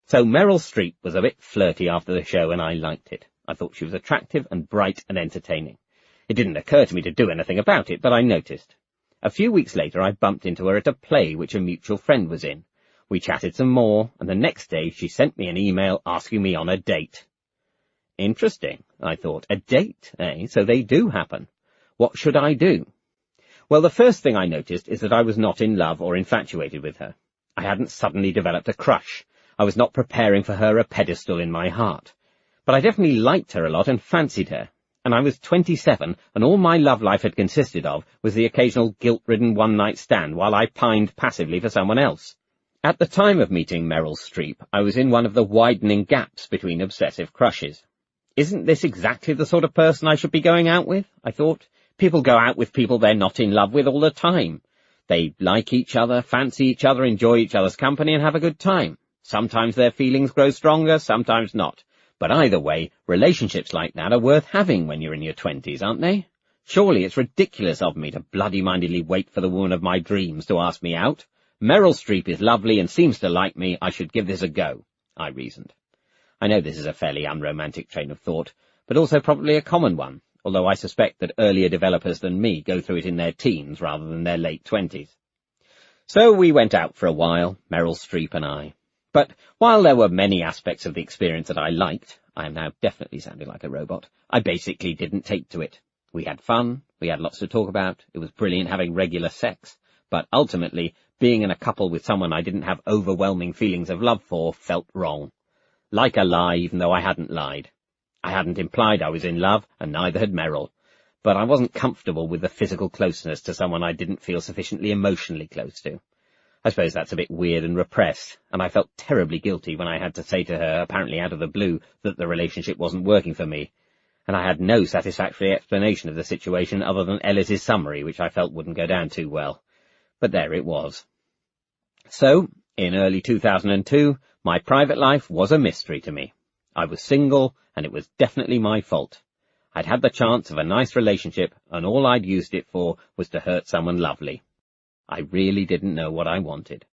So Meryl Streep was a bit flirty after the show, and I liked it. I thought she was attractive and bright and entertaining. It didn't occur to me to do anything about it, but I noticed. A few weeks later I bumped into her at a play which a mutual friend was in. We chatted some more, and the next day she sent me an email asking me on a date. Interesting, I thought. A date, eh? So they do happen. What should I do? Well, the first thing I noticed is that I was not in love or infatuated with her. I hadn't suddenly developed a crush. I was not preparing for her a pedestal in my heart. But I definitely liked her a lot and fancied her. And I was 27, and all my love life had consisted of was the occasional guilt-ridden one-night stand while I pined passively for someone else. At the time of meeting Meryl Streep, I was in one of the widening gaps between obsessive crushes. Isn't this exactly the sort of person I should be going out with? I thought. People go out with people they're not in love with all the time. They like each other, fancy each other, enjoy each other's company, and have a good time. Sometimes their feelings grow stronger, sometimes not. But either way, relationships like that are worth having when you're in your 20s, aren't they? Surely it's ridiculous of me to bloody-mindedly wait for the woman of my dreams to ask me out. Meryl Streep is lovely and seems to like me. I should give this a go, I reasoned. I know this is a fairly unromantic train of thought, but also probably a common one, although I suspect that earlier developers than me go through it in their teens rather than their late 20s. So we went out for a while, Meryl Streep and I. But while there were many aspects of the experience that I liked, I am now definitely sounding like a robot, I basically didn't take to it. We had fun, we had lots to talk about, it was brilliant having regular sex, but ultimately, being in a couple with someone I didn't have overwhelming feelings of love for felt wrong. Like a lie, even though I hadn't lied. I hadn't implied I was in love, and neither had Meryl, but I wasn't comfortable with the physical closeness to someone I didn't feel sufficiently emotionally close to. I suppose that's a bit weird and repressed, and I felt terribly guilty when I had to say to her, apparently out of the blue, that the relationship wasn't working for me, and I had no satisfactory explanation of the situation other than Ellis's summary, which I felt wouldn't go down too well. But there it was. So, in early 2002, my private life was a mystery to me. I was single, and it was definitely my fault. I'd had the chance of a nice relationship, and all I'd used it for was to hurt someone lovely. I really didn't know what I wanted.